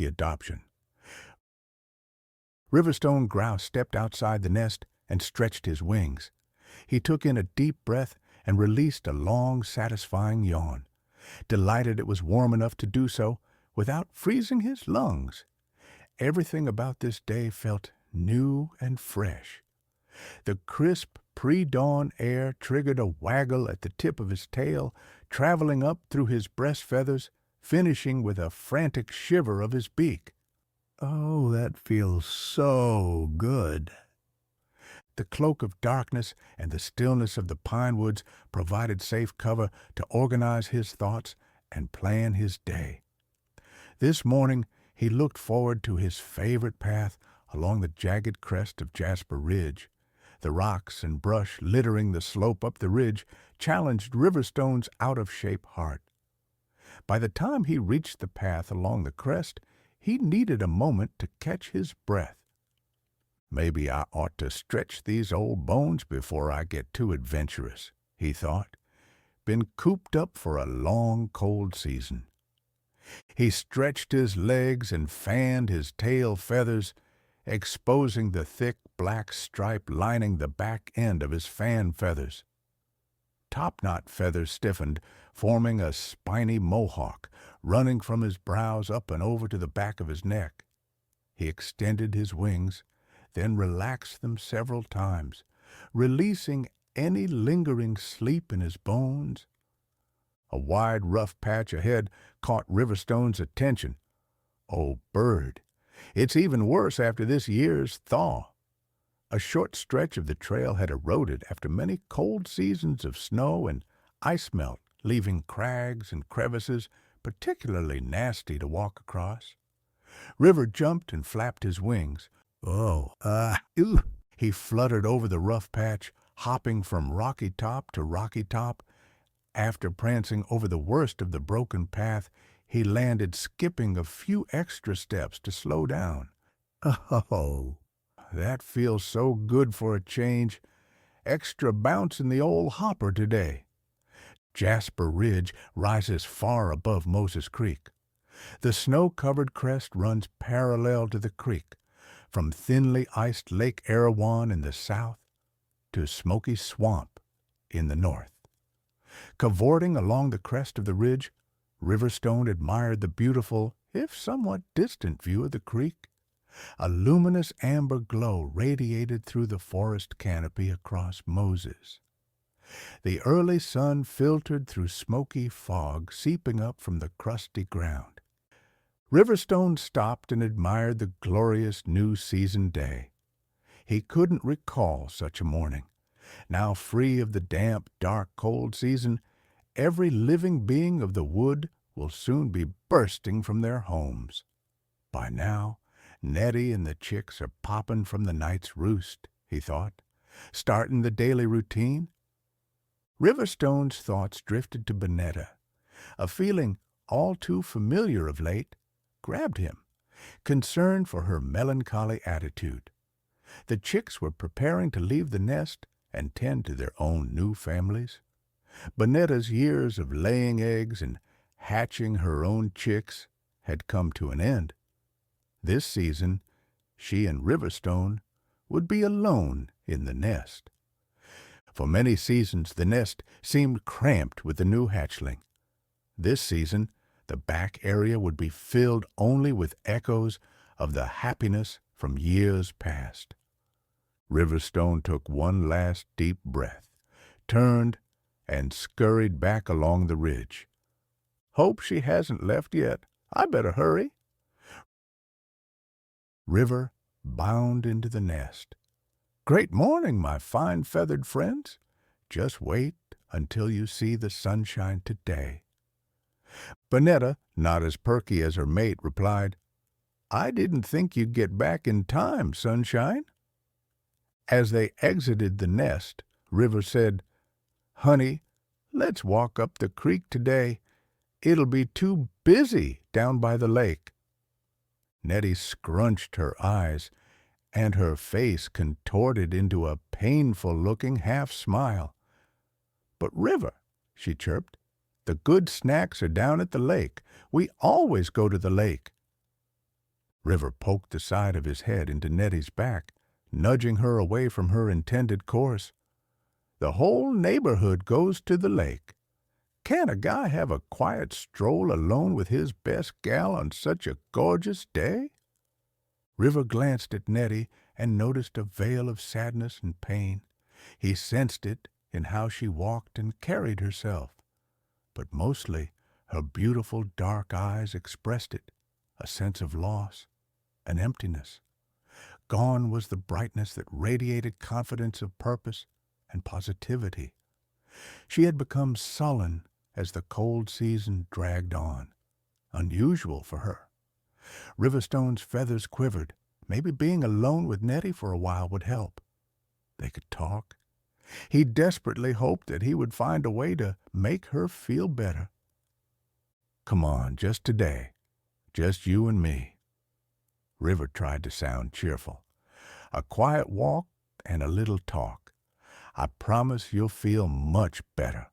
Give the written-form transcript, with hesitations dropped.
the adoption. Riverstone Grouse stepped outside the nest and stretched his wings. He took in a deep breath and released a long, satisfying yawn, delighted it was warm enough to do so without freezing his lungs. Everything about this day felt new and fresh. The crisp pre-dawn air triggered a waggle at the tip of his tail, traveling up through his breast feathers, finishing with a frantic shiver of his beak. Oh, that feels so good. The cloak of darkness and the stillness of the pine woods provided safe cover to organize his thoughts and plan his day. This morning he looked forward to his favorite path along the jagged crest of Jasper Ridge. The rocks and brush littering the slope up the ridge challenged Riverstone's out-of-shape heart. By the time he reached the path along the crest, he needed a moment to catch his breath. Maybe I ought to stretch these old bones before I get too adventurous, he thought. Been cooped up for a long, cold season. He stretched his legs and fanned his tail feathers, exposing the thick black stripe lining the back end of his fan feathers. Topknot feathers stiffened, forming a spiny mohawk running from his brows up and over to the back of his neck. He extended his wings, then relaxed them several times, releasing any lingering sleep in his bones. A wide, rough patch ahead caught Riverstone's attention. Oh, bird! It's even worse after this year's thaw. A short stretch of the trail had eroded after many cold seasons of snow and ice melt, leaving crags and crevices particularly nasty to walk across. River jumped and flapped his wings. Ew! He fluttered over the rough patch, hopping from rocky top to rocky top. After prancing over the worst of the broken path, he landed skipping a few extra steps to slow down. Oh, that feels so good for a change. Extra bounce in the old hopper today. Jasper Ridge rises far above Moses Creek. The snow-covered crest runs parallel to the creek, from thinly iced Lake Erewhon in the south to Smoky Swamp in the north. Cavorting along the crest of the ridge, Riverstone admired the beautiful, if somewhat distant view of the creek. A luminous amber glow radiated through the forest canopy across Moses. The early sun filtered through smoky fog seeping up from the crusty ground. Riverstone stopped and admired the glorious new season day. He couldn't recall such a morning. Now free of the damp, dark, cold season, every living being of the wood will soon be bursting from their homes. By now, Nettie and the chicks are popping from the night's roost, he thought, starting the daily routine. Riverstone's thoughts drifted to Bonetta. A feeling all too familiar of late grabbed him, concern for her melancholy attitude. The chicks were preparing to leave the nest and tend to their own new families. Bonetta's years of laying eggs and hatching her own chicks had come to an end. This season, she and Riverstone would be alone in the nest. For many seasons, the nest seemed cramped with the new hatchling. This season, the back area would be filled only with echoes of the happiness from years past. Riverstone took one last deep breath, turned, and scurried back along the ridge. Hope she hasn't left yet. I better hurry. River bounded into the nest. Great morning, my fine feathered friends. Just wait until you see the sunshine today. Bonetta, not as perky as her mate, replied, I didn't think you'd get back in time, Sunshine. As they exited the nest, River said, Honey, let's walk up the creek today. It'll be too busy down by the lake. Nettie scrunched her eyes, and her face contorted into a painful-looking half-smile. But River, she chirped, the good snacks are down at the lake. We always go to the lake. River poked the side of his head into Nettie's back, nudging her away from her intended course. The whole neighborhood goes to the lake. Can't a guy have a quiet stroll alone with his best gal on such a gorgeous day? River glanced at Nettie and noticed a veil of sadness and pain. He sensed it in how she walked and carried herself, but mostly her beautiful dark eyes expressed it, a sense of loss, an emptiness. Gone was the brightness that radiated confidence of purpose and positivity. She had become sullen as the cold season dragged on, unusual for her. Riverstone's feathers quivered. Maybe being alone with Nettie for a while would help. They could talk. He desperately hoped that he would find a way to make her feel better. Come on, just today. Just you and me. River tried to sound cheerful. A quiet walk and a little talk. I promise you'll feel much better.